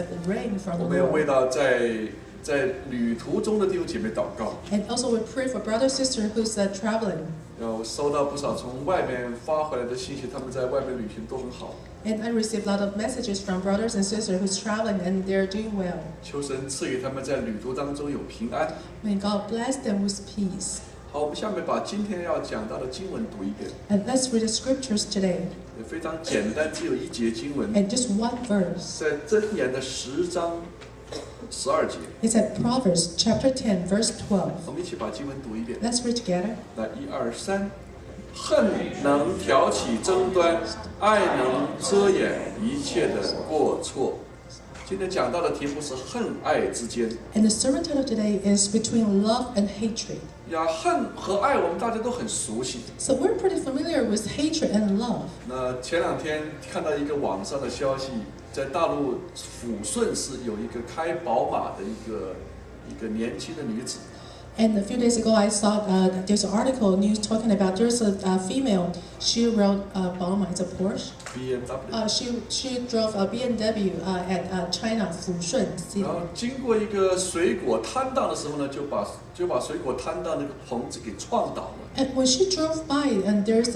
the rain from 我 the 们要为 Lord. 到在旅途中的弟兄姐妹祷告。 And also we pray for brother sister who's traveling. 我收到不少从外面发回来的信息，他们在外面旅行都很好。 And I received a lot of messages from brothers and sisters who's traveling and they're doing well. 求神赐给他们在旅途当中有平安。 May God bless them with peace. 好，我们下面把今天要讲到的经文读一遍， And let's read the scriptures today. 也非常简单，只有一节经文， And just one verse. 在箴言的10章12节。 It's at Proverbs chapter 10, verse 12. 我们一起把经文读一遍。 Let's read together. 来，1、2、3。恨能挑起争端，爱能遮掩一切的过错。今天讲到的题目是恨爱之间。 And the sermon title today is Between Love and Hatred. 呀，恨和爱我们大家都很熟悉。 So we're pretty familiar with hatred and love. 那前2天看到一个网上的消息，在大陆抚顺市有一个开宝马的一个年轻的女子。 And a few days ago, I saw there's an article news talking about there's a female. She rode a Bauma, it's a Porsche. BMW。 She drove a BMW at China Fushun 然 City. 后经过一个水果摊档的时候呢，就把水果摊档那个棚子给撞倒了。 And when she drove by, and there's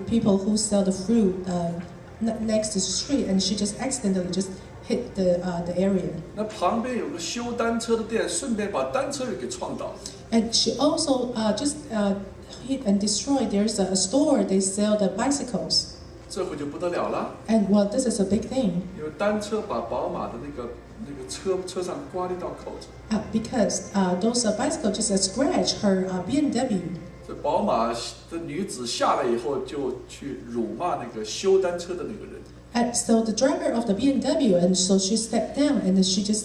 people who sell the fruit next to the street, and she just accidentally just hit the area. 那旁边有个修单车的店，顺便把单车也给撞倒了。 And she also just hit and destroyed. There's a store they sell the bicycles. 这回就不得了了， And well, this is a big thing 因为单车把宝马的那个车上刮了一道口子。 because those bicycles just scratched her BMW. 这宝马的女子下来以后，就去辱骂那个修单车的那个人。 And so the driver of the BMW, and so she stepped down, and then she just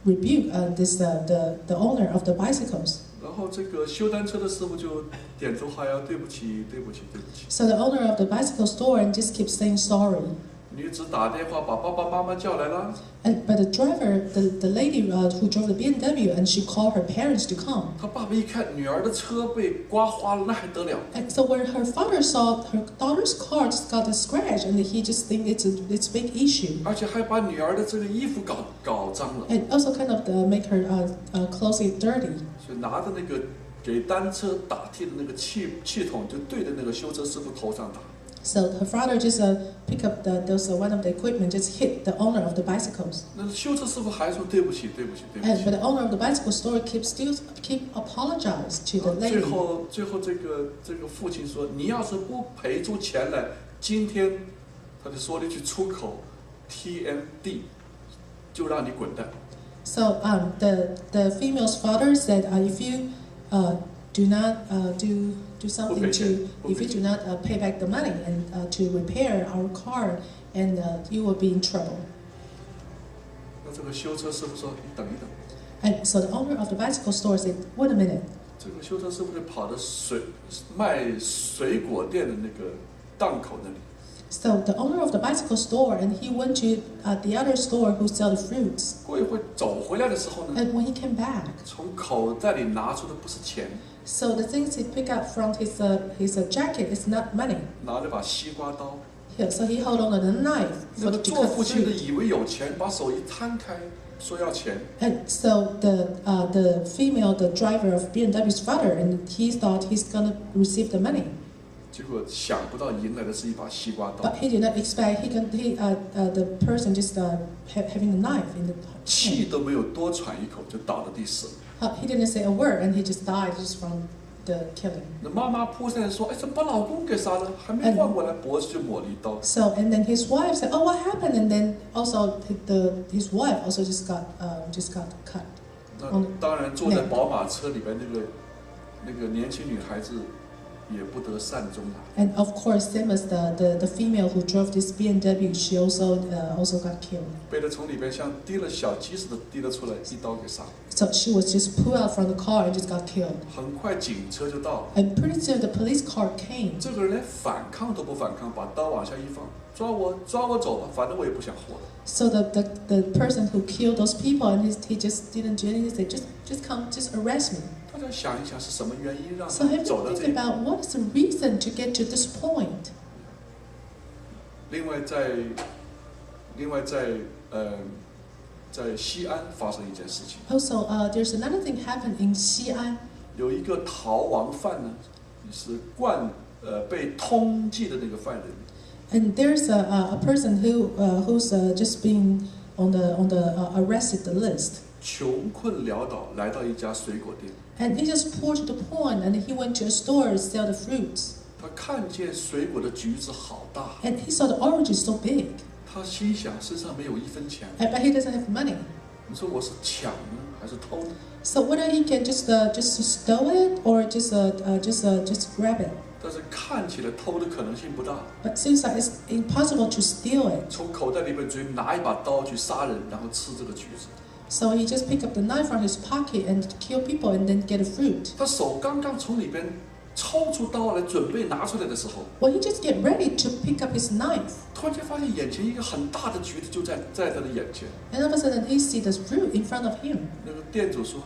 rebuked the owner of the bicycles. 然后这个修单车的师傅就点头哈腰，对不起，对不起，对不起。 So the owner of the bicycle store and just keeps saying sorry. 女子打电话把爸爸妈妈叫来了。 But the driver, the lady who drove the BMW, and she called her parents to come. 他爸爸一看女儿的车被刮花了，那还得了？ And so when her father saw her daughter's car just got a scratch, and he just think it's a big issue. 而且还把女儿的这个衣服搞脏了， And also kind of make her clothes get dirty. 所以拿着那个给单车打气的那个气筒，就对着那个修车师傅头上打。 So her father just pick up one of the equipment, just hit the owner of the bicycles. 那修车师傅还说对不起，对不起，对不 And 起 but。the owner of the bicycle store keep apologize to the 最 lady. 后这个父亲说，你要是不赔出钱来，今天他就说了一句出口 ，TMD， 就让你滚蛋。 So the female's father said, if you do not do something if you do not pay back the money and to repair our car, and you will be in trouble. 那这个修车师傅说，你等一等。 And so the owner of the bicycle store said, wait a minute. 这个修车师傅就跑到卖水果店的那个档口那里。 So the owner of the bicycle store, and he went to the other store who sell the fruits. 过一会走回来的时候呢， And when he came back, 从口袋里拿出的不是钱， so the things he picked up from his jacket is not money. 拿了把西瓜刀。 Yeah, so he held on to the knife 那 for 个 to 做 cut 父亲的 fruit. 以为有钱，把手一摊开，说要钱。 And so the female, the driver of BMW's father, and he thought he's gonna receive the money, 结果想不到迎来的是一把西瓜刀， but he did not expect the person just having a knife in the 气 hand. 都没有多喘一口就倒在地上。 He didn't say a word, and he just died just from the killing. 那妈妈扑上来说：“哎，怎么把老公给杀了？还没换过来，脖子就抹了一刀。” So and then his wife said, "Oh, what happened?" And then also his wife also just got cut. 那当然，坐在宝马车里边那个年轻女孩子也不得善终了。 And of course, same as the female who drove this BMW, she also got killed. 被他从里边像滴了小鸡似的滴了出来，一刀给杀了。 So she was just pulled out from the car and just got killed. 很快警车就到了， And pretty soon the police car came. 这个人连反抗都不反抗，把刀往下一放，抓我走吧，反正我也不想活了。 So the person who killed those people, and he just didn't do anything. He said, just come, just arrest me. 大家想一想，是什么原因让 So 他 have 走 to 到这 think 一步？ about what is the reason to get to this point. 另外，在另外在西安发生一件事情。Also, there's another thing happened in Xi'an. 有一个逃亡犯呢，是被通缉的那个犯人。And there's a person who's just being on the arrested list. 穷困潦倒，来到一家水果店。And he just poor to the point, and he went to a store to sell the fruits. 他看见水果的橘子好大。And he saw the oranges so big. 他心想身上没有一分钱。But he doesn't have money. 你说我是抢呢，还是偷呢？ So whether he can just steal it or just grab it. 但是看起来偷的可能性不大。But seems like it's impossible to steal it. 从口袋里面直接拿一把刀去杀人，然后吃这个橘子。So he just picked up the knife from his pocket and kill people and then get a fruit. 他手刚刚从里边抽出刀来准备拿出来的时候， When he just get ready to pick up his knife, 突然间发现眼前一个很大的橘子就在他的眼前。 and all of a sudden he sees this fruit in front of him. 那个店主说：“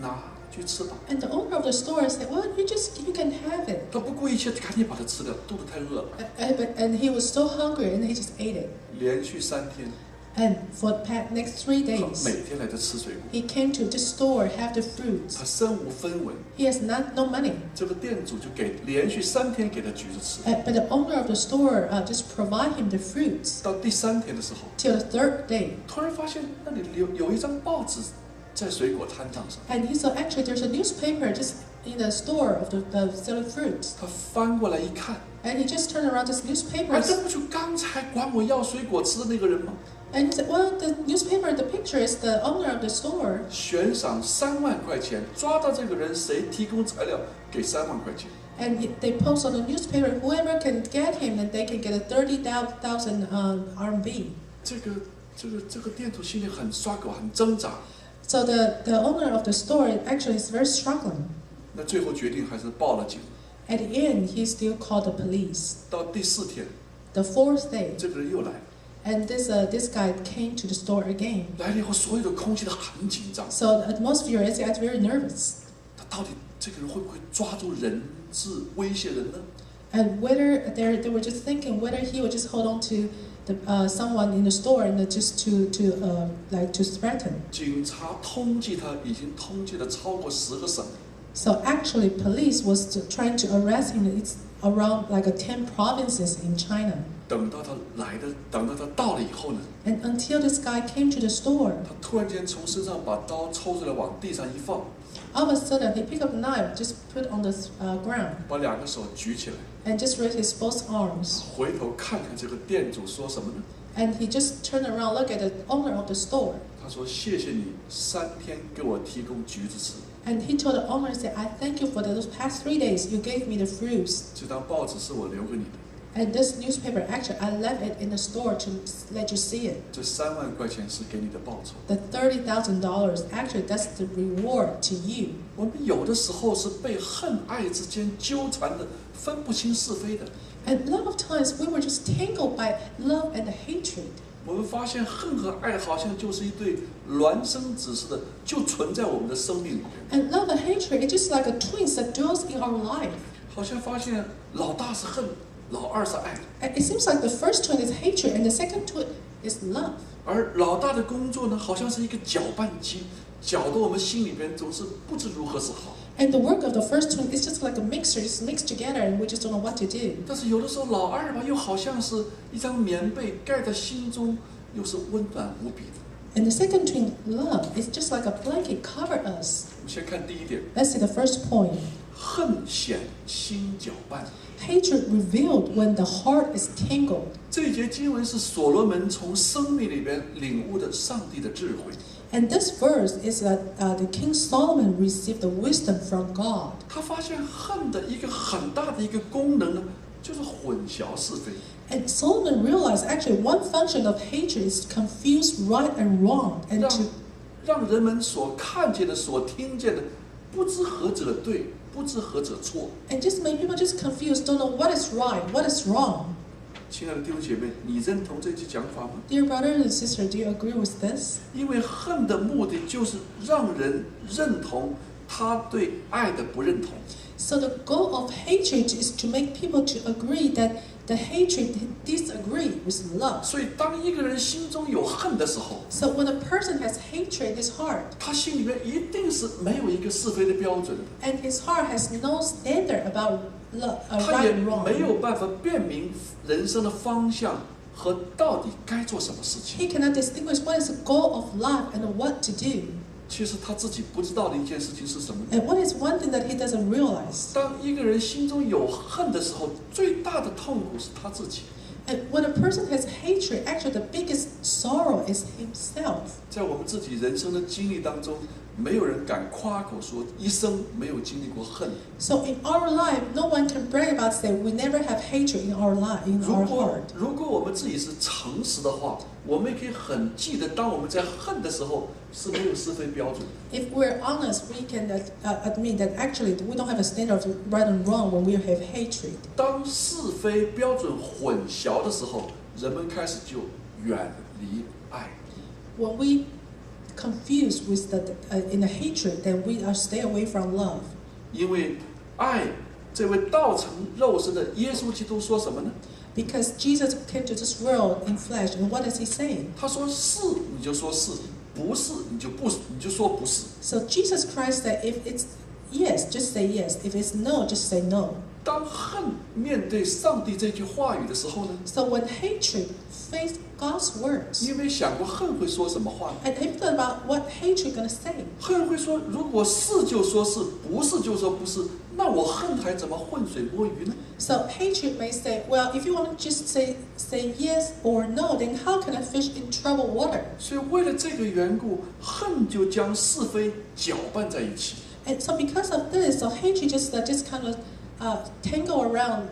拿去吃吧。” And the owner of the store said, "Well, you can have it." 他不顾一切，赶紧把它吃掉，肚子太饿了。And he was so hungry and he just ate it. 连续3天， And for the next 3 他 days, 每天来这吃水果。 he came to this store have the 他 fruits. 身无分文， He has no money. 这个店主就连续3天给他橘子吃。 But the owner of the store just provide him the fruits 到第3天的时候， till the 3rd day. 突然发现那里有一张报纸在水果摊档上。 And he saw actually there's a newspaper just in the store of the selling fruits. 他翻过来一看， And he just turned around this 哎， newspaper. 这不就刚才管我要水果吃的那个人吗？ And he said, well, the newspaper, the picture is the owner of the store. 悬赏3万块钱，抓到这个人，谁提供材料给3万块钱。 And they post on the newspaper, whoever can get him, and they can get a 30,000 RMB. 这个店主心里很刷狗，很挣扎。 So the owner of the store actually is very struggling. 那最后决定还是报了警。 At the end, he still called the police. 到第4天， The 4th day, 这个人又来了， and this guy came to the store again. 来了以后，所有的空气都很紧张。 So the atmosphere is very nervous. 他到底这个人会不会抓住人质威胁人呢？ And whether they were just thinking whether he would just hold on to someone in the store and just to threaten. 警察通缉他，已经通缉了超过10个省。 So actually, police was trying to arrest him. It's around like 10 provinces in China. 等到他到了以后呢， And until this guy came to the store, 他突然间从身上把刀抽出来往地上一放， all of a sudden he picked up a knife, just put on the ground, 把2个手举起来， and just raised his both arms. 回头看看这个店主说什么呢？ And he just turned around, look at the owner of the store. 他说：“谢谢你3天给我提供橘子吃。 And he told the owner, said, I thank you for those past 3 days. You gave me the fruits. 这张报纸是我留给你的， And this newspaper, actually, I left it in the store to let you see it. 这3万块钱是给你的报酬。 The $30,000, actually, that's the reward to you. 我们有的时候是被恨爱之间纠缠的，分不清是非的。 And a lot of times, we were just tangled by love and hatred. 我们发现恨和爱好像就是一对孪生子似的，就存在我们的生命里面。 And love and hatred, it's just like a twins that dwells in our life. 好像发现老大是恨，老二是爱， And it seems like the first twin is hatred and the second twin is love. 而老大的工作呢，好像是一个搅拌机，搅得我们心里边总是不知如何是好。 And the work of the first twin is just like a mixer, it's mixed together and we just don't know what to do. 但是有的时候老二吧，又好像是一张棉被盖在心中，又是温暖无比的。 And the second twin, love, is just like a blanket cover us. 我们先看第一点， Let's see the first point. 恨显心搅拌。 Hatred revealed when the heart is tangled. 这一节经文是所罗门从生命里边领悟的上帝的智慧。 And this verse is that the King Solomon received the wisdom from God. 他发现恨的一个很大的一个功能呢，就是混淆是非。 And Solomon realized actually one function of hatred is to confuse right and wrong and to 让人们所看见的、所听见的，不知何者对，不知何者错。 and just make people just confused, don't know what is right, what is wrong. 亲爱的弟兄姐妹，你认同这句讲法吗？ Dear brothers and sisters, do you agree with this? 因为恨的目的就是让人认同他对爱的不认同。 So the goal of hatred is to make people to agree that The hatred disagree with love. 所以当一个人心中有恨的时候， So when a person has hatred in his heart, 他心里面一定是没有一个是非的标准的， and his heart has no standard about love, 他也 right and 没 wrong, 有办法辨明人生的方向和到底该做什么事情。 he cannot distinguish what is the goal of life and what to do. 其实他自己不知道的一件事情是什么呢？ And what is one thing that he doesn't realize? 当一个人心中有恨的时候，最大的痛苦是他自己。 And when a person has hatred, actually the biggest sorrow is himself. 在我们自己人生的经历当中，没有人敢夸口说一生没有经历过恨。 So in our life, no one can brag about saying we never have hatred in our life, in our 如果 heart. 我们自己是诚实的话，我们也可以很记得，当我们在恨的时候是没有是非标准的。 If we're honest, we can admit that actually we don't have a standard of right and wrong when we have hatred. 当是非标准混淆的时候，人们开始就远离爱。 When we confuse with in the hatred, then we are stay away from love. 因为爱这位道成肉身的耶稣基督说什么呢？ Because Jesus came to this world in flesh, and what does he say? 他说是你就说是，不是你就说不是。 So Jesus Christ said, if it's yes, just say yes. If it's no, just say no. 当恨面对上帝这句话语的时候呢？ So when hatred faced God's 你 words, 有没有想过恨会说什么话呢？ and have you thought about what hatred gonna say? 恨会说，如果是就说是，不是就说不是，那我恨还怎么浑水摸鱼呢？ So hatred may say, well, if you want to just say yes or no, then how can I fish in troubled water? 所以为了这个缘故，恨就将是非搅拌在一起。 And so because of this, so hatred just kind of tangle around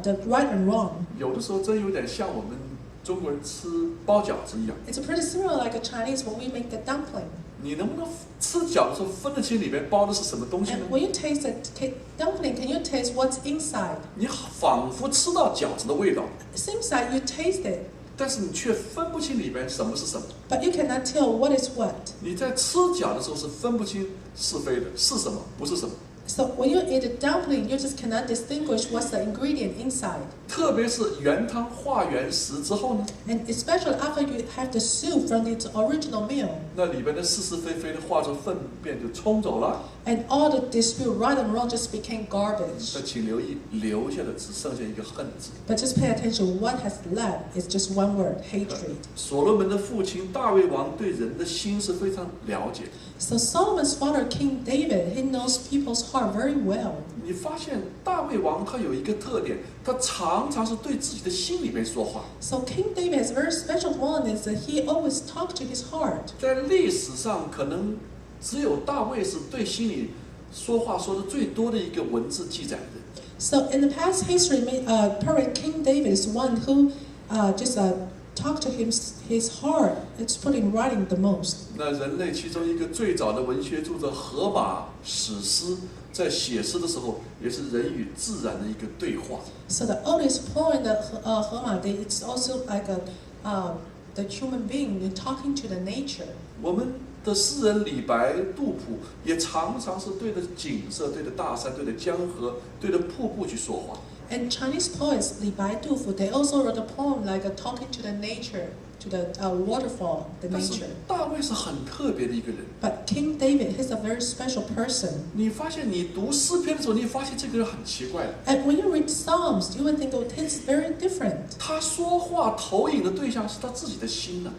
the right and wrong. 有的时候真有点像我们中国人吃包饺子一样。 It's pretty similar like a Chinese when we make the dumpling. 你能不能吃饺子的时候分得清里面包的是什么东西呢 And？when you taste the dumpling, can you taste what's inside? 你仿佛吃到饺子的味道， It seems like you taste it, 但是你却分不清里面什么是什么。 but you cannot tell what is what. 你在吃饺的时候是分不清是非的，是什么不是什么。 So when you eat a dumpling, you just cannot distinguish what's the ingredient inside. 特别是原汤化原食之后呢， And especially after you have the soup from its original meal, 那里面的是是非非的化作粪便就冲走了。 and all the dispute, right and wrong, just became garbage. 那请留意，留下的只剩下一个恨字。 But just pay attention, what has left is just one word, hatred. 所罗门的父亲大卫王对人的心是非常了解。 So Solomon's father, King David, he knows people's heart very well. 你发现大卫王他有一个特点，他常常是对自己的心里面说话。 So King David has a very special quality is that he always talked to his heart. 在历史上，可能只有大卫是对心里说话说的最多的一个文字记载的人。 So in the past history, probably King David is one who just talked to his heart. It's put in writing the most. 那人类其中一个最早的文学著作《荷马史诗》，在写诗的时候，也是人与自然的一个对话。 So the oldest poem in the Hema, it's also like the human being talking to the nature. 我们的诗人李白、杜甫也常常是对着景色、对着大山、对着江河、对着瀑布去说话。 And Chinese poets, Li Bai, Du Fu, they also wrote a poem like talking to the nature, to the waterfall, the 但是 nature. 大卫是很特别的一个人。 But King David, he's a very special person. 你发现你读诗篇的时候，你发现这个人很奇怪。 And when you read Psalms, you would think, oh, it's very different. 他说话投影的对象是他自己的心呢、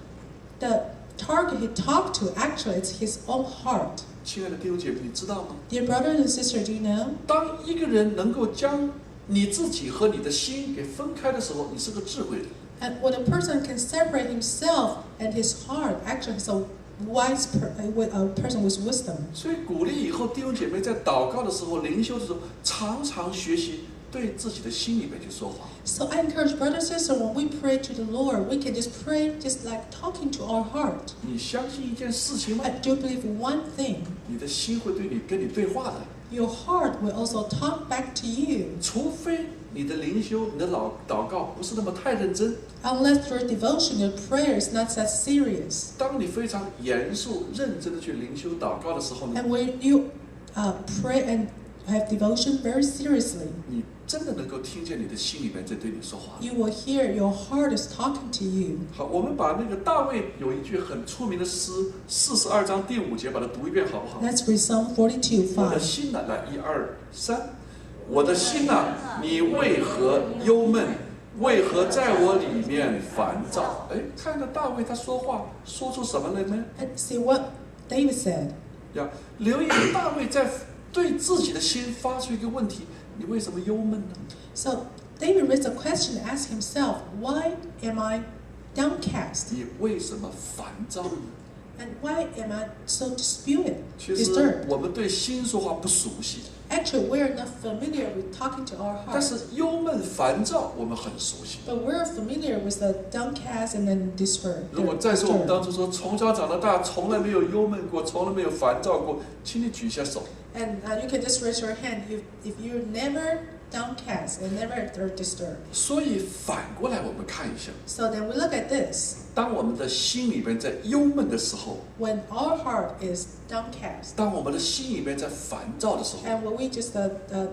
The target he talked to, actually, it's his own heart. 亲爱的弟兄姐妹，你知道吗？ Dear brothers and sisters, do you know? 当一个人能够将你自己和你的心给分开的时候，你是个智慧的。 And when a person can separate himself and his heart, actually, he's a wise person with wisdom. 所以鼓励以后弟兄姐妹在祷告的时候、灵修的时候，常常学习对自己的心里面去说话。 So I encourage brothers and sisters, when we pray to the Lord, we can just pray just like talking to our heart. 你相信一件事情吗？ I do believe one thing. 你的心会跟你对话的。 Your heart will also talk back to you. 除非你的灵修、你的祷告不是那么太认真。 Unless your devotion, your prayer is not that serious. 当你非常严肃、认真的去灵修、祷告的时候呢， And when you pray and have devotion very seriously, 你真的能够听见你的心里面在对你说话。 You will hear your heart is talking to you. 好，我们把那个大卫有一句很出名的诗，42章第5节，把它读一遍好不好？ Let's read Psalm 42:5. 我的心呐，来1、2、3，我的心呐，你为何忧闷？为何在我里面烦躁？哎，看到大卫他说话说出什么来呢？ And see what David said. 呀，留意大卫在对自己的心发出一个问题：你为什么忧闷呢？ So David raised a question and asked himself, why am I downcast? 你为什么烦躁呢？ And why am I so disputed, 其实 disturbed? 我们对心说话不熟悉， Actually, we're not familiar with talking to our 但 heart. 是忧闷烦躁我们很熟悉。 But we're familiar with the downcast and then 如果在座我们 disturbed. 当中说从小长到大从来没有忧闷过，从来没有烦躁过，请你举一下手。 And you can just raise your hand if you're never downcast and never are disturbed. 所以反过来我们看一下， So then we look at this. 当我们的心里边在忧闷的时候， When our heart is downcast 当我们的心里边在烦躁的时候， and when we just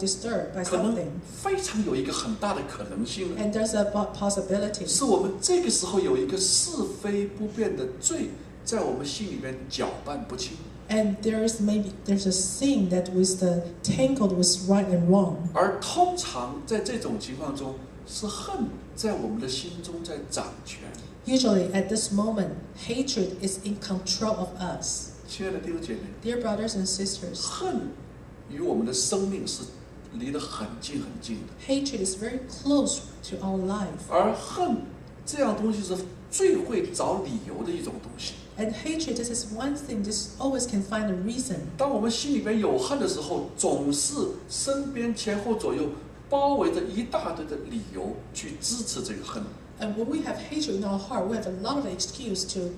disturbed by 可能 something, 非常有一个很大的可能性， and there's a possibility 是我们这个时候有一个是非不辨的罪在我们心里边搅拌不清， and there's a sin that was tangled with right and wrong. 而通常在这种情况中，是恨在我们的心中在掌权。 Usually at this moment, hatred is in control of us. 亲爱的弟兄姐妹， Dear brothers and sisters, 恨与我们的生命是离得很近很近的， hatred is very close to our life. 而恨这样东西是最会找理由的一种东西。 And hatred, this is one thing, just always can find a reason. 当我们心里边有恨的时候，总是身边前后左右包围着一大堆的理由去支持这个恨。 And when we have hatred in our heart, we have a lot of excuse to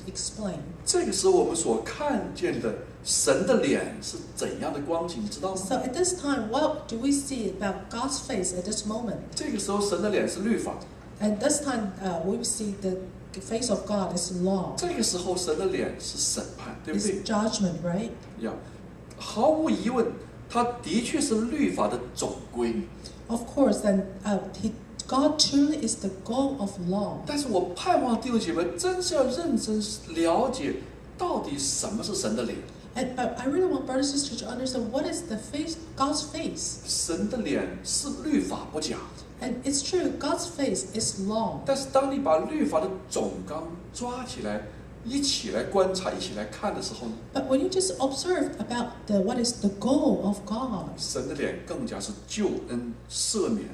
explain. 这个时候我们所看见的神的脸是怎样的光景，你知道吗？ So at this time, what do we see about God's face at this moment? 这个时候神的脸是律法， At this time, we see the face of God is law, 这个时候神的脸是审判，对不 is 对？ judgment, right? 呀，毫无疑问，它的确是律法的总归。 Of course, and God truly is the goal of law. 但是我盼望弟兄姐妹真是要认真了解，到底什么是神的脸。 And I really want brothers and sisters to understand what is the face, God's face. 神的脸是律法不假， And it's true, God's face is law. 但是当你把律法的总纲抓起来，一起来观察，一起来看的时候呢， But when you just observe about what is the goal of God, 神的脸更加是救恩、赦免，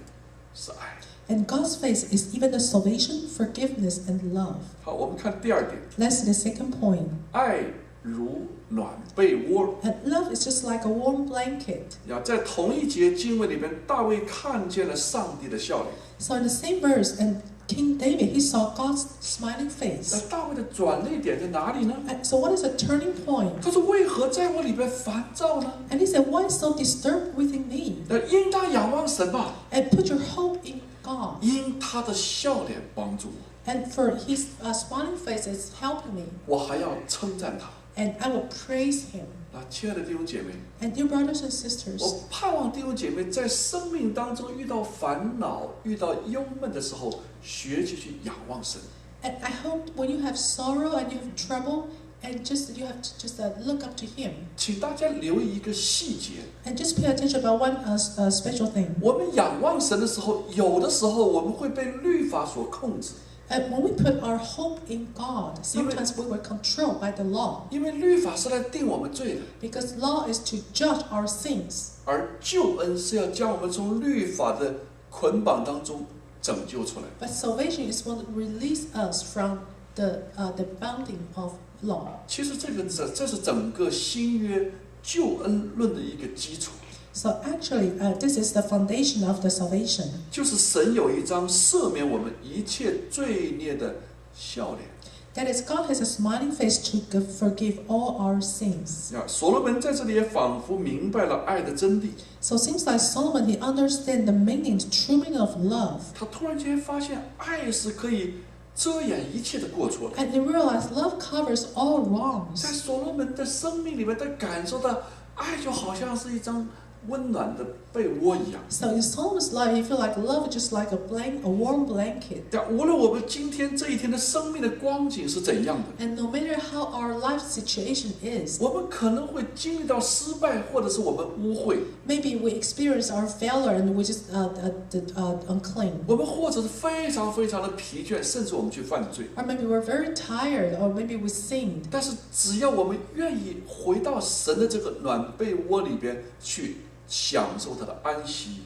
是爱。 and God's face is even the salvation, forgiveness, and love. 好，我们看第二点， Let's see the second point. 爱如暖被窝。 And love is just like a warm blanket. 呀，在同一节经文里边，大卫看见了上帝的笑脸。 So in the same verse, and King David, he saw God's smiling 那 face. 大卫的转捩点在哪里呢？ And so what is the turning point? 他说：“为何在我里边烦躁呢？ And he said, why so disturbed within me? 应当仰望神吧， And put your hope in God. 因他的笑脸帮助我， And for his smiling face is helping me. 我还要称赞他。” And I will praise him. 亲爱的弟兄姐妹， And dear brothers and sisters, 我盼望弟兄姐妹在生命当中遇到烦恼、遇到忧闷的时候，学习去仰望神。 and I hope when you have sorrow and you have trouble, and you have to just look up to him. 请大家留意一个细节， And just pay attention about one special thing. 我们仰望神的时候，有的时候我们会被律法所控制。 And when we put our hope in God, sometimes we were controlled by the law. 因为律法是来定我们罪的， Because law is to judge our sins. 而救恩是要将我们从律法的捆绑当中拯救出来。 But salvation is what release us from the bounding of law. 其实这是整个新约救恩论的一个基础， So actually, this is the foundation of the salvation. 就是神有一张赦免我们一切罪孽的笑脸。 That is, God has a smiling face to forgive all our sins. 所罗门在这里也仿佛明白了爱的真谛。 So it seems like Solomon, he understands the meaning, the true meaning of love. 他突然间发现，爱是可以遮掩一切的过错的。 And he realized love covers all wrongs. 在所罗门的生命里面，他感受到爱就好像是一张温暖的被窝一样。 So in Solomon's life, you feel like love is just like a warm blanket. 但无论我们今天这一天的生命的光景是怎样的， And no matter how our life situation is, 我们可能会经历到失败，或者是我们污秽， maybe we experience our failure and we just unclean. 我们或者是非常非常的疲倦，甚至我们去犯罪。 Or maybe we're very tired, or maybe we sinned. 但是只要我们愿意回到神的这个暖被窝里边去享受他的安息。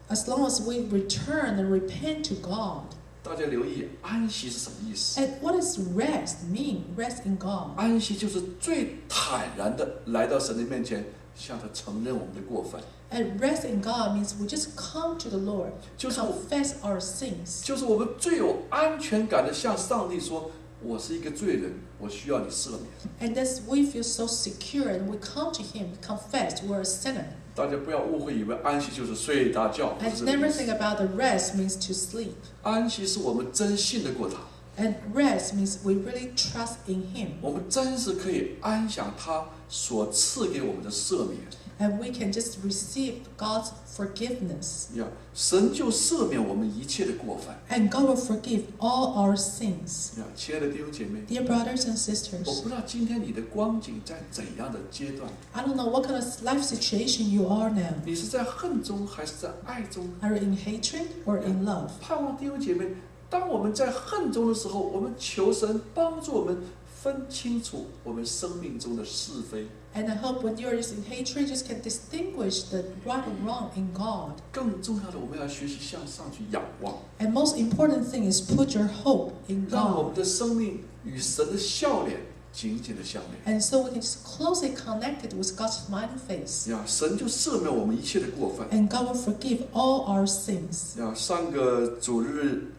As long as we return and repent to God. 大家留意，安息是什么意思？ And what does rest mean? Rest in God. 安息就是最坦然的来到神的面前，向他承认我们的过犯。 And rest in God means we just come to the Lord, 就是 confess our sins. 就是我们最有安全感的向上帝说：“我是一个罪人，我需要你赦免。” And thus we feel so secure and we come to Him, confess we're a sinner. 大家不要误会，以为安息就是睡大觉。不 And 是这个 never 意思 think about the rest means to sleep. 安息是我们真信得过他， And rest means we really trust in Him. 我们真是可以安享他所赐给我们的赦免。 And we can just receive God's forgiveness. 呀，神就赦免我们一切的过犯。 And God will forgive all our sins. 呀，亲爱的弟兄姐妹， Dear brothers and 我 sisters, 不知道今天你的光景在怎样的阶段， I don't know what kind of life situation you are now. 你是在恨中还是在爱中？ Are you in hatred or in love? 盼望弟兄姐妹，当我们在恨中的时候，我们求神帮助我们分清楚我们生命中的是非。 And I hope when you're just in hatred, you just can distinguish the right and wrong in God. 更重要的，我们要学习向上去仰望， And most important thing is put your hope in 让我们 God. 的生命与神的笑脸紧紧的相连。 And so we can just closely connected with God's smiling face. 呀，神就赦免我们一切的过犯。 And God will forgive all our sins. 呀，上个主日，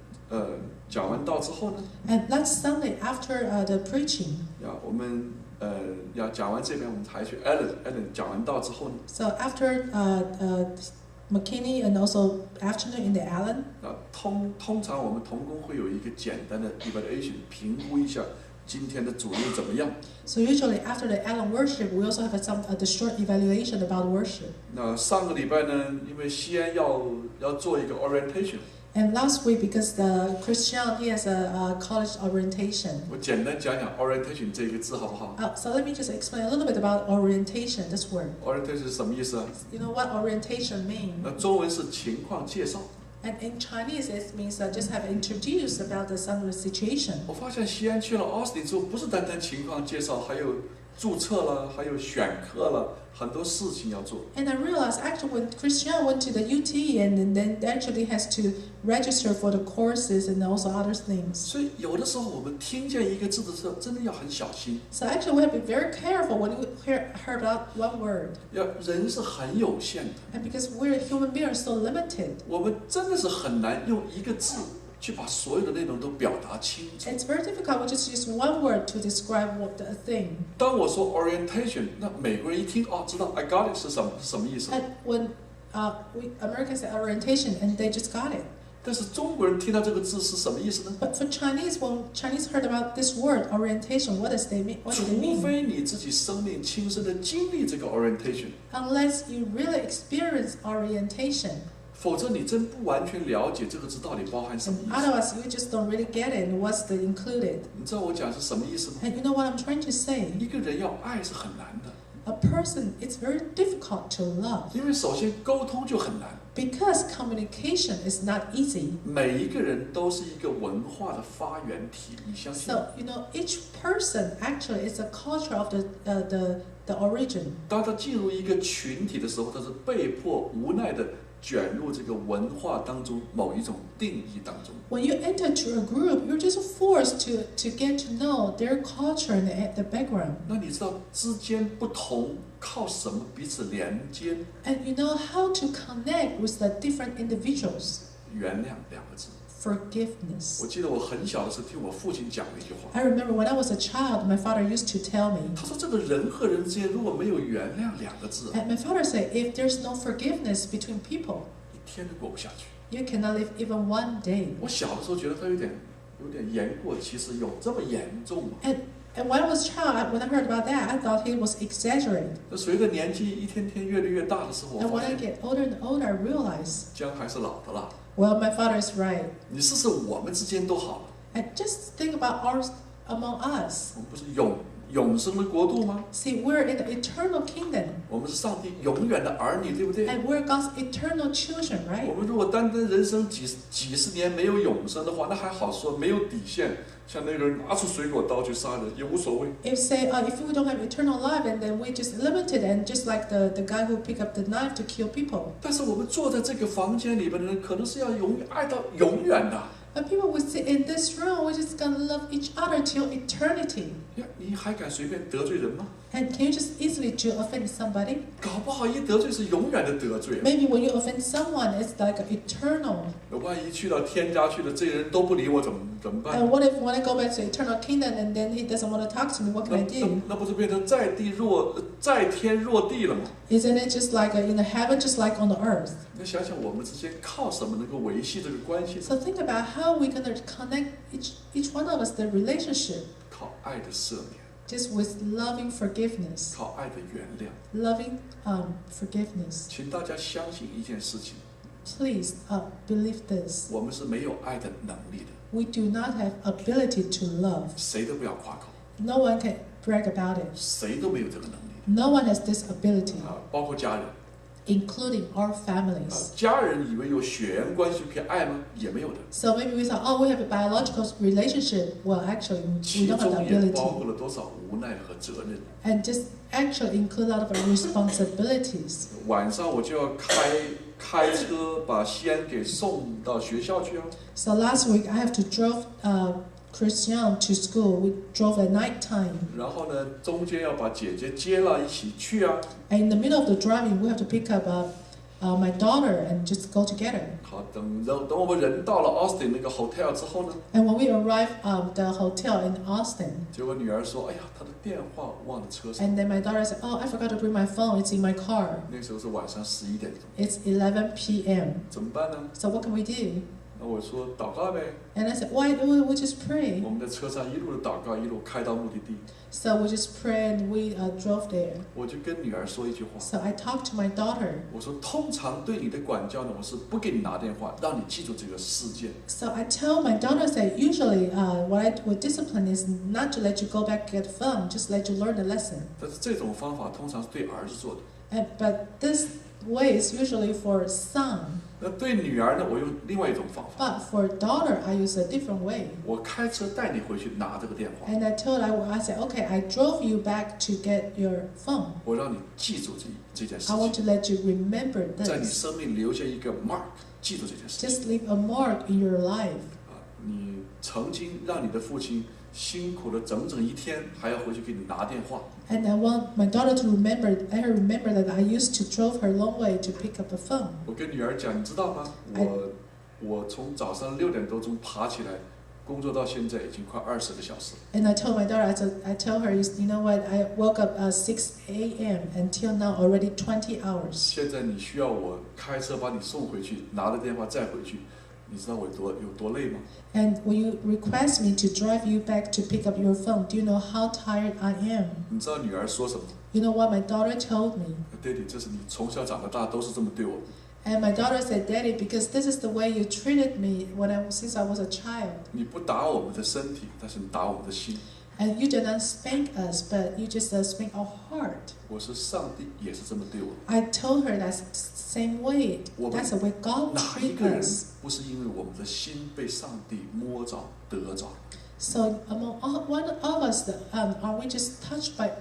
讲完道之后呢， And last Sunday after the preaching, 呀，我们要讲完这边，我们还去 Allen 讲完道之后呢， so after McKinney and also afternoon in the Allen, 通常我们同工会有一个简单的 evaluation 评估一下今天的主日怎么样。 so usually after the Allen worship, we also have some the short evaluation about worship. 那上个礼拜呢，因为西安要做一个 orientation， And last week, because the Christian he has a college orientation. 我简单讲讲 orientation 这个字好不好 So let me just explain a little bit about orientation. This word. ？orientation 是什么意思啊？ You know what orientation means? 那中文是情况介绍。 And in Chinese, it means just have introduced about the some situation. 我发现西安去了 Austin 之后，不是单单情况介绍，还有注册了，还有选课了，很多事情要做。 And I realized actually when Christian went to the UT and then actually has to register for the courses and also other things. 所以有的时候我们听见一个字的时候，真的要很小心。 So actually we have to be very careful when we hear about one word. 人是很有限的， And because we're human beings so limited, 我们真的是很难用一个字去把所有的内容都表达清楚。 it's very difficult. We just use one word to describe what the thing. 当我说 orientation， 那美国人一听知道 I got it 是什么意思？ And when we Americans say orientation, and they just got it. 但是中国人听到这个字是什么意思呢？ But for Chinese, when Chinese heard about this word orientation, what does they mean? What do they 除 mean? 非你自己生命亲身的经历这个 orientation， Unless you really experience orientation, 否则你真不完全了解这个字到底包含什么 and 意思。 otherwise you just don't really get it and what's the included. 你知道我讲是什么意思吗？ And you know what I'm trying to say? 一个人要爱是很难的， A person, it's very difficult to love 因为首先沟通就很难。 because communication is not easy. 每一个人都是一个文化的发源体，你相信吗？ So you know, each person actually is a culture of the origin. 当他进入一个群体的时候，他是被迫無奈的卷入这个文化当中某一种定义当中。 When you enter to a group, you're just forced to get to know their culture and the background. 那你知道之间不同靠什么彼此连接？ And you know how to connect with the different individuals. 原谅两个字。 Forgiveness. 我记得我很小的时候听我父亲讲了一句话， I remember when I was a child, my father used to tell me, 他说这个人和人之间如果没有原谅两个字， and my father said, if there's no forgiveness between people, 一天都过不下去。 you cannot live even one day. 我小的时候觉得他有点言过其实，有这么严重吗？ And when I was a child, when I heard about that, I thought he was exaggerating. 那随着年纪一天天越来越大的时候，我 And 发 when I 现 get older and older, I realized, 姜还是老的辣。 well, my father is right. 你试试我们之间都好了， And just think about ours among us. 我们不是永生的国度吗？ See, we're in the eternal kingdom. 我们是上帝永远的儿女，对不对？ And we're God's eternal children, 我 right? 们如果单人生几十年没有永生的话，那还好说，没有底线。像那个人拿出水果刀去杀人也无所谓。 If say, if we don't have eternal life, and then we just limited, and just like the guy who picked up the knife to kill people. 但是我们坐在这个房间里边的人，可能是要爱到永远的。 But people would sit in this room, we're just gonna love each other till eternity. 呀，你还敢随便得罪人吗？ And can you just easily to offend somebody? 搞不好一得罪是永远的得罪。 Maybe when you offend someone, it's like eternal. 那万一去到天家去了，这人都不理我，怎么办？ And what if when I go back to eternal kingdom and then he doesn't want to talk to me? What can I do? 那不是变成在天若地了吗？ Isn't it just like in the heaven, just like on the earth? 那想想我们之间靠什么能够维系这个关系呢？ So think about how we're gonna connect each one of us the relationship, 靠爱的赦免， just with loving forgiveness, 靠爱的原谅。 loving forgiveness. 请大家相信一件事情， Please believe this. 我们是没有爱的能力的， We do not have ability to love. 谁都不要夸口， No one can brag about it. 谁都没有这个能力 No one has this ability, 啊，包括家人 including our 啊 families. 家人以为有血缘关系可以爱吗？也没有的， So maybe we thought, oh, we have a biological relationship. Well, actually, we 其 don't have 中 the 也包 ability. 括了多少无奈和责任。 And just actually include a lot of responsibilities. 晚上我就要开车把西安给送到学校去哦。 So last week I have to drive Christian to school. We drove at night time. 然后呢，中间要把姐姐接了一起去啊。 And in the middle of the driving, we have to pick up my daughter and just go together. 好，等我们人到了 Austin 那个 hotel 之后呢， And when we arrived the hotel in Austin, 结果女儿说：“哎呀，她的电话忘了车上。 and then my daughter said, oh, I forgot to bring my phone. It's in my car. ”那时候是晚上11点钟， It's 11 p.m. 怎么办呢？ So what can we do? 那我说祷告呗。 And I said, why don't we just pray? 我们在车上一路的祷告，一路开到目的地。 So we just prayed and we drove there. 我就跟女儿说一句话， So I talked to my daughter. 我说：“通常对你的管教呢，我是不给你拿电话，让你记住这个事件。 So I tell my daughter that usually what I would discipline is not to let you go back get the phone, just let you learn the lesson. 但是这种方法通常是对儿子做的。 But this way is usually for son. 那对女儿呢，我用另外一种方法， But for daughter, I use a different way. 我开车带你回去拿这个电话， And I said, okay, I drove you back to get your phone. 我让你记住这件事 I want 情， to let you remember 在你 this. 生命留下一个 mark，记住这件事情。 Just leave a mark in your life. 啊，你曾经让你的父亲辛苦了整整一天，还要回去给你拿电话。 And I want my daughter to remember that I used to drove her long way to pick up a phone. 我跟女儿讲，你知道吗？我从早上6点多钟爬起来，工作到现在已经快20个小时了。 And I told my daughter, I tell her, you know what, I woke up at 6 a.m. until now already 20 hours. 现在你需要我开车把你送回去，拿着电话再回去，你知道我有多累吗？ And when you request me to drive you back to pick up your phone, do you know how tired I am? 你知道女儿说什么？ You know what my daughter told me? 爹地，这是你从小长到大都是这么对我的。 And my daughter said, Daddy, because this is the way you treated me since I was a child. 你不打我们的身体，但是你打我们的心。 And you did not spank us, but you just spank our heart. 我说上帝也是这么对我。 I told her that's the same way. That's the way God 哪一 treats 个人 us. 不是因为我们的心被上帝摸着得着？ So among one of us, are we just touched by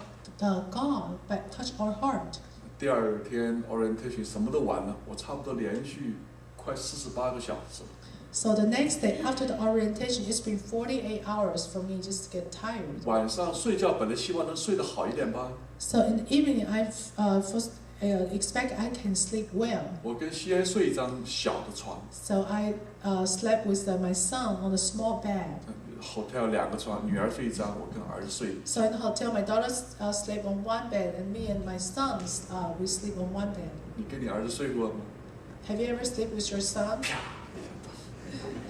God, by touch our heart? 第二天 orientation 什么都完了，我差不多连续快48个小时。 So the next day, after the orientation, it's been 48 hours for me just to get tired. 晚上睡觉本来希望能睡得好一点吧。 So in the evening, I first expect I can sleep well. 我跟西安睡一张小的床 So I slept with my son on a small bed. ，hotel 2个床，女儿睡一张，我跟儿子睡。 So in the hotel, my daughter slept on one bed, and me and my sons we sleep on one bed. 你跟你儿子睡过吗？ Have you ever slept with your son?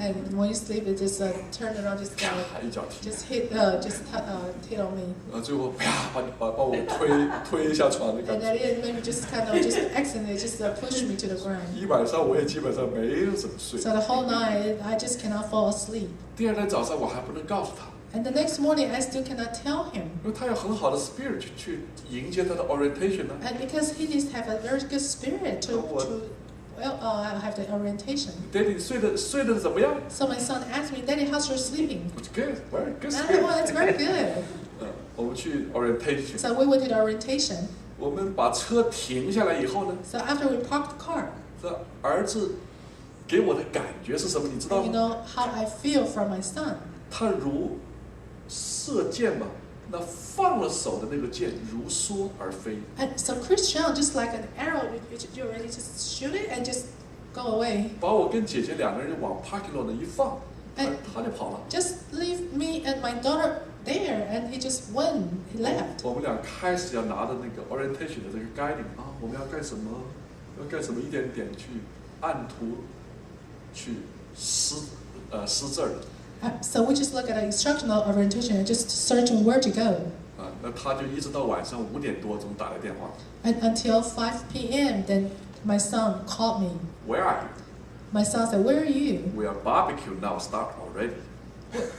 And when you sleep, it just turn around, just 啪一脚踢， just hit hit on me. 然后最后啪把我推下床的感 And 觉。 then it maybe just kind of just accidentally just push me to the ground. 一晚上我也基本上没有怎么睡。 So the whole night I just cannot fall asleep. 第二天早上我还不能告诉他， And the next morning I still cannot tell him. 因为他有很好的 spirit 去迎接他的 orientation 呢。 And because he needs to have a very good spirit to have the orientation. 爹地睡得怎么样？ So my son asked me, Daddy, how's your sleeping? It's good, very good And I said, spirit. well, it's very good. 我们去 orientation， So we went to the orientation. 我们把车停下来以后呢， So after we parked the car, 这儿子给我的感觉是什么？你知道 and you 吗？ know how I feel from my son. 他如射箭嘛，那放了手的那个箭如梭而飞。 And so Christian, just like an arrow, you already just shoot it and just go away. 把我跟姐姐两个人往 parking lot 那一放，他就跑了。 Just leave me and my daughter there, and he just went, he left. 我们俩开始要拿着那个 orientation 的这个 guiding 啊，我们要干什么？要干什么？一点点去按图去识字儿。 So we just look at the instructional orientation and just searching where to go. 那他就一直到晚上5点多钟打来电话 And until 5 p.m., then my son called me. ，Where are you? My son said, "Where are you?" We are barbecue now start already.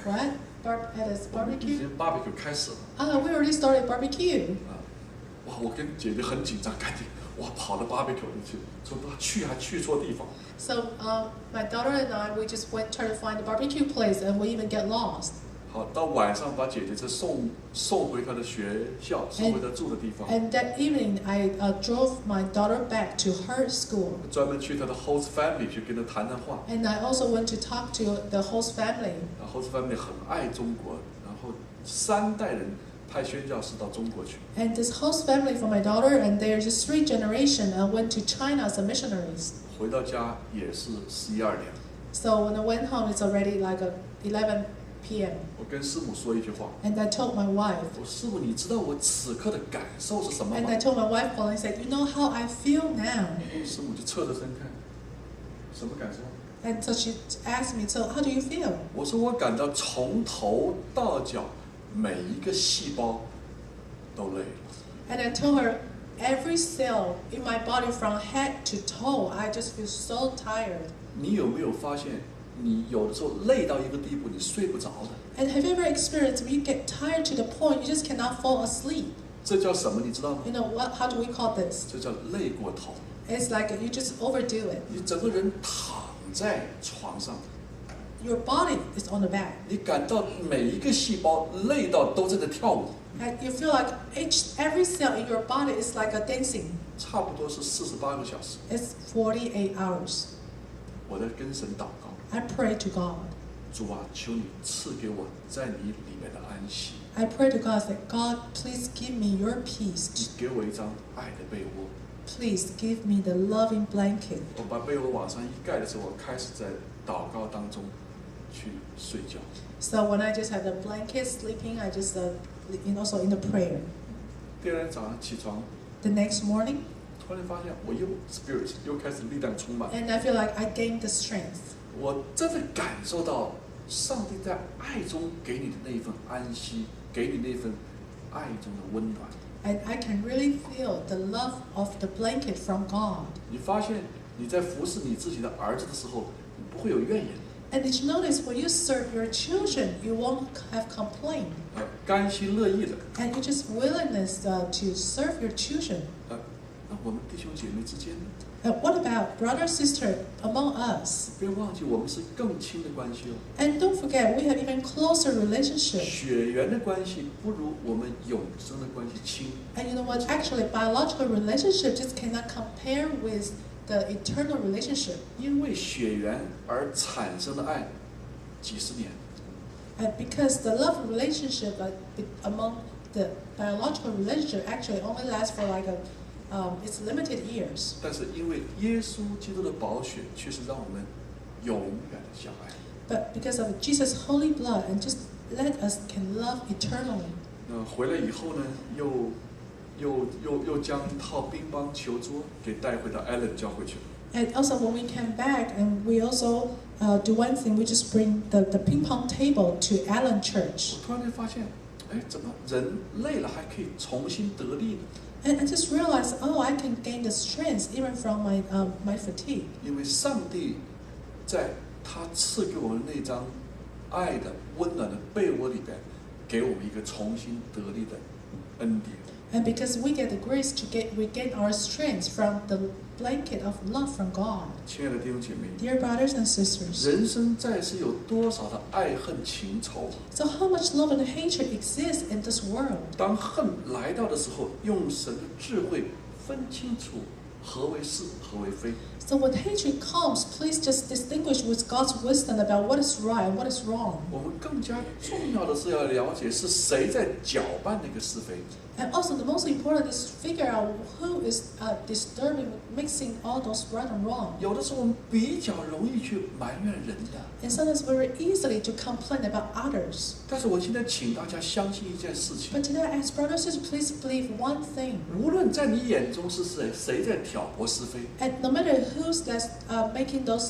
What? At a 我们已 barbecue? 经 barbecue 开始了 We already started barbecue. 哇，我跟姐姐很紧张，赶紧跑到 barbecue 里去，说去还去错地方。 So my daughter and I, we just went try to find the barbecue place, and we even get lost. 好，到晚上把姐姐再送回她的学校，送回她住的地方， And that evening, I drove my daughter back to her school. 专门去她的 host family 去跟她谈话。 And I also went to talk to the host family. host family 很爱中国，然后3代人派宣教士到中国去。 And this host family for my daughter, and there's just 3 generations, went to China as missionaries. 回到家也是11、12点。 So when I went home, it's already like 11 p.m. 我跟师母说一句话， And I told my wife, 我师母，你知道我此刻的感受是什么 and 吗 I？told my wife, and I said, you know how I feel now? 师母就侧着身看，什么感受？ And so she asked me, so how do you feel? 我说我感到从头到脚每一个细胞都累了。 And I told her, every cell in my body from head to toe, I just feel so tired. 你有没有发现，你有的时候累到一个地步，你睡不着的？ And have you ever experienced when you get tired to the point you just cannot fall asleep? 这叫什么？你知道吗？ You know what? How do we call this? 这叫累过头。 It's like you just overdo it. 你整个人躺在床上， Your body is on the back, 你感到每一个细胞累到都在那跳舞， and you feel like every cell in your body is like a dancing. 差不多是48个小时。 It's 48 hours. 我在跟神祷告， I pray to God. 主啊，求你赐给我在你里面的安息， I pray to God that God, please give me your peace. 你给我一张爱的被窝。 Please give me the loving blanket. 我把被窝往上一盖的时候，我开始在祷告当中去睡觉。 So when I just have the blanket sleeping, I just also in the prayer. 第二天早上起床， The next morning, 突然发现我又 spirit 又开始力量充满， and I feel like I gained the strength. 我真的感受到上帝在爱中给你的那一份安息，给你那份爱中的温暖。 And I can really feel the love of the blanket from God. 你发现你在服侍你自己的儿子的时候，你不会有怨言， And did you notice when you serve your children, you won't have complaint. 甘心乐意的。 And you just willingness to serve your children. 那我们弟兄姐妹之间呢？ And what about brother, sister among us? 不要忘记，我们是更亲的关系哦。 And don't forget, we have even closer relationship. 血缘的关系不如我们永生的关系亲。 And you know what? Actually, biological relationship just cannot compare with the eternal relationship. 因为血缘而产生的爱，几十年。 And because the love relationship among the biological relationship actually only lasts for like it's limited years. 但是因为耶稣基督的宝血，却是让我们永远的相爱。 But because of Jesus' holy blood, and just let us can love eternally. 那回来以后呢，又将一套乒乓球桌给带回到 Allen 教会去了。And also when we came back, and we also do one thing, we just bring the ping pong table to Allen Church. 我突然间发现，哎，怎么人累了还可以重新得力呢？ And I just realized, oh, I can gain the strength even from my fatigue. 因为上帝在他赐给我们那张爱的温暖的被窝里边，给我们一个重新得力的恩典。 And because we get the grace to regain our strength from the blanket of love from God. 亲爱的弟兄姐妹， Dear brothers and sisters, 人生在世有多少的爱恨情仇？ so how much love and hatred exists in this world? 当恨来到的时候，用神的智慧分清楚何为是，何为非。 So when hatred comes, please just distinguish with God's wisdom about what is right and what is wrong. 我们更加重要的是要了解是谁在搅拌那个是非。 And also the most important is figure out who is disturbing, mixing all those right and wrong. 有的时候我们比较容易去埋怨人的， And sometimes very easily to complain about others. 但是我今天请大家相信一件事情： But today I ask brothers and sisters, please believe one thing. 无论在你眼中是谁，谁在挑拨是非， And no matter who's that's making those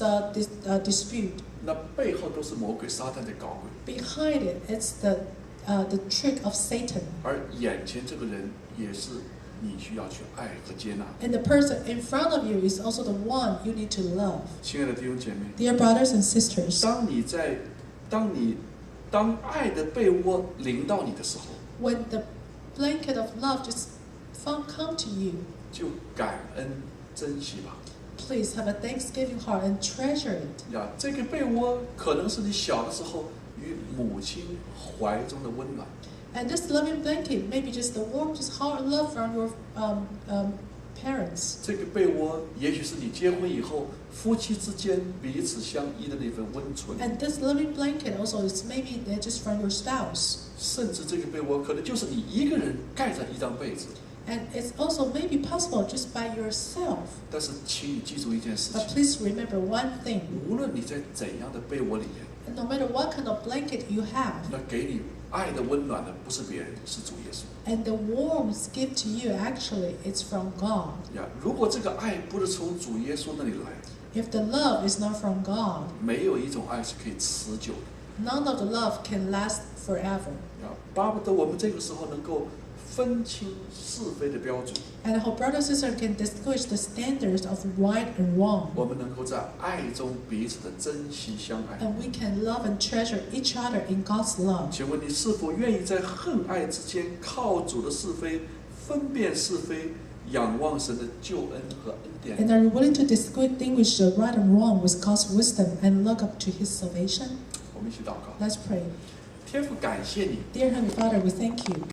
dispute, 那背后都是魔鬼撒旦在搞鬼， behind it, it's the trick of Satan. 而眼前这个人也是你需要去爱和接纳。 And the person in front of you is also the one you need to love. 亲爱的弟兄姐妹， Dear brothers and sisters, 当爱的被窝临到你的时候， when the blanket of love just come to you, 就感恩珍惜吧。 please have a thanksgiving heart and treasure it. 呀，这个被窝可能是你小的时候与母亲怀中的温暖， And this loving blanket may be just the warmest heart love from your parents. 这个被窝也许是你结婚以后夫妻之间彼此相依的那份温存， And this loving blanket also is maybe just from your spouse. 甚至这个被窝可能就是你一个人盖着一张被子。 And it's also maybe possible just by yourself. 但是，请你记住一件事 But 情： please remember one thing. 无论你在怎样的被窝里面， And no matter what kind of blanket you have, 那给你爱的温暖的不是别人，是主耶稣。 and the warmth given to you, actually, it's from God. 呀，如果这个爱不是从主耶稣那里来， If the love is not from God, 没有一种爱是可以持久的。 none of the love can last forever. 呀，巴不得我们这个时候能够分清是非的标准， And I hope brothers and sisters can distinguish the standards of right and wrong. 我们能够在爱中彼此的珍惜相爱。 And we can love and treasure each other in God's love. 请问你是否愿意在恨爱之间，靠主的是非分辨是非，仰望神的救恩和恩典？ And are you willing to distinguish the right and wrong with God's wisdom and look up to His salvation? 我们一起祷告。 Let's pray. 天父，感谢你， Dear Heavenly Father, we thank you.